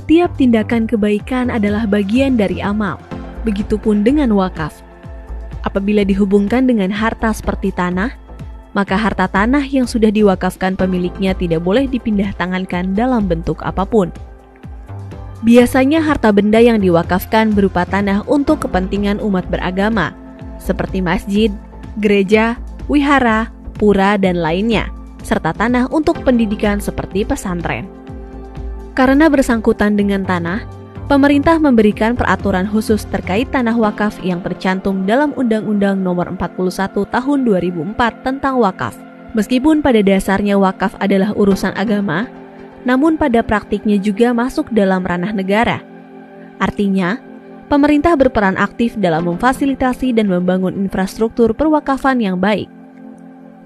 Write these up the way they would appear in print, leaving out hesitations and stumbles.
Setiap tindakan kebaikan adalah bagian dari amal. Begitupun dengan wakaf. Apabila dihubungkan dengan harta seperti tanah, maka harta tanah yang sudah diwakafkan pemiliknya tidak boleh dipindah tangankan dalam bentuk apapun. Biasanya harta benda yang diwakafkan berupa tanah untuk kepentingan umat beragama, seperti masjid, gereja, wihara, pura, dan lainnya, serta tanah untuk pendidikan seperti pesantren. Karena bersangkutan dengan tanah, pemerintah memberikan peraturan khusus terkait tanah wakaf yang tercantum dalam Undang-Undang Nomor 41 Tahun 2004 tentang wakaf. Meskipun pada dasarnya wakaf adalah urusan agama, namun pada praktiknya juga masuk dalam ranah negara. Artinya, pemerintah berperan aktif dalam memfasilitasi dan membangun infrastruktur perwakafan yang baik.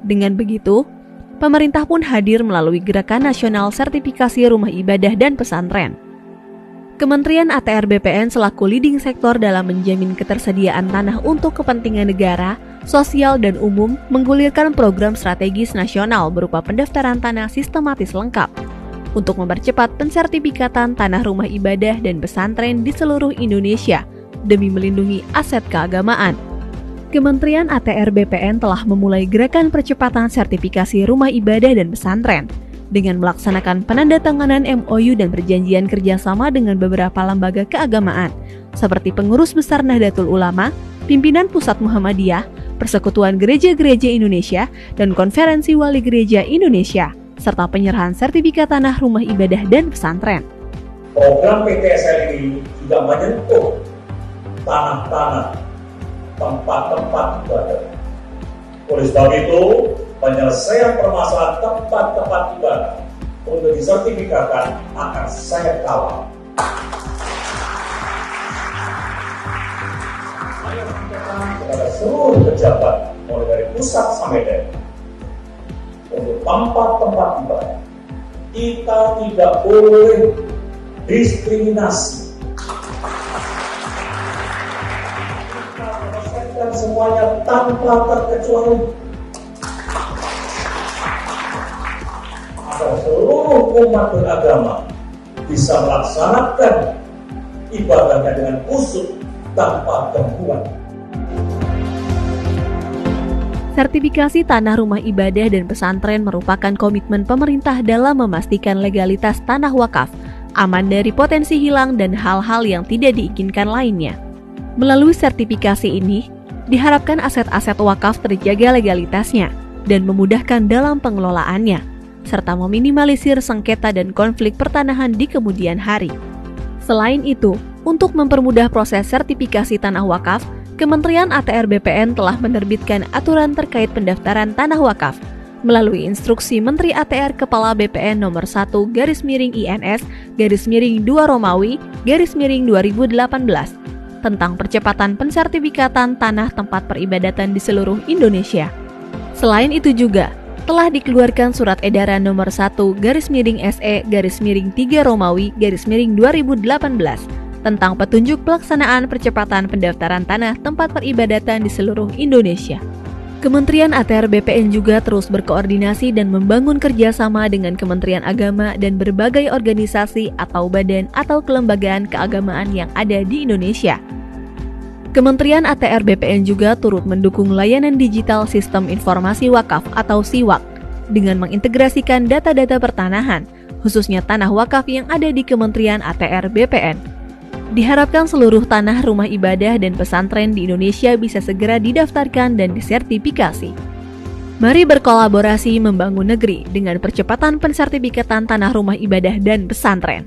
Dengan begitu, pemerintah pun hadir melalui Gerakan Nasional Sertifikasi Rumah Ibadah dan Pesantren. Kementerian ATR BPN selaku leading sektor dalam menjamin ketersediaan tanah untuk kepentingan negara, sosial, dan umum menggulirkan program strategis nasional berupa pendaftaran tanah sistematis lengkap untuk mempercepat pensertifikatan tanah rumah ibadah dan pesantren di seluruh Indonesia demi melindungi aset keagamaan. Kementerian ATR BPN telah memulai gerakan percepatan sertifikasi rumah ibadah dan pesantren dengan melaksanakan penandatanganan MOU dan perjanjian kerjasama dengan beberapa lembaga keagamaan, seperti Pengurus Besar Nahdlatul Ulama, Pimpinan Pusat Muhammadiyah, Persekutuan Gereja-Gereja Indonesia, dan Konferensi Wali Gereja Indonesia, serta penyerahan sertifikat tanah rumah ibadah dan pesantren. Program PTSL ini juga menyentuh tanah-tanah, tempat-tempat ibadah. Oleh sebab itu, penyelesaian permasalahan tempat-tempat ibadah untuk disertifikatkan akan saya kawal. Saya sampaikan kepada seluruh pejabat, mulai dari pusat sampai daerah, untuk tempat-tempat ibadah, kita tidak boleh diskriminasi. Kita menyelesaikan semuanya tanpa terkecuali. Agar seluruh umat beragama bisa melaksanakan ibadahnya dengan khusyuk tanpa gangguan. Sertifikasi tanah rumah ibadah dan pesantren merupakan komitmen pemerintah dalam memastikan legalitas tanah wakaf, aman dari potensi hilang dan hal-hal yang tidak diinginkan lainnya. Melalui sertifikasi ini, diharapkan aset-aset wakaf terjaga legalitasnya dan memudahkan dalam pengelolaannya, serta meminimalisir sengketa dan konflik pertanahan di kemudian hari. Selain itu, untuk mempermudah proses sertifikasi tanah wakaf, Kementerian ATR BPN telah menerbitkan aturan terkait pendaftaran tanah wakaf melalui instruksi Menteri ATR Kepala BPN nomor 1/INS/2 tentang percepatan pensertifikatan tanah tempat peribadatan di seluruh Indonesia. Selain itu juga telah dikeluarkan Surat Edaran nomor 1/SE/3 tentang petunjuk pelaksanaan percepatan pendaftaran tanah tempat peribadatan di seluruh Indonesia. Kementerian ATR BPN juga terus berkoordinasi dan membangun kerjasama dengan Kementerian Agama dan berbagai organisasi atau badan atau kelembagaan keagamaan yang ada di Indonesia. Kementerian ATR BPN juga turut mendukung layanan digital Sistem Informasi Wakaf atau SIWAK dengan mengintegrasikan data-data pertanahan, khususnya tanah wakaf yang ada di Kementerian ATR BPN. Diharapkan seluruh tanah rumah ibadah dan pesantren di Indonesia bisa segera didaftarkan dan disertifikasi. Mari berkolaborasi membangun negeri dengan percepatan pensertifikatan tanah rumah ibadah dan pesantren.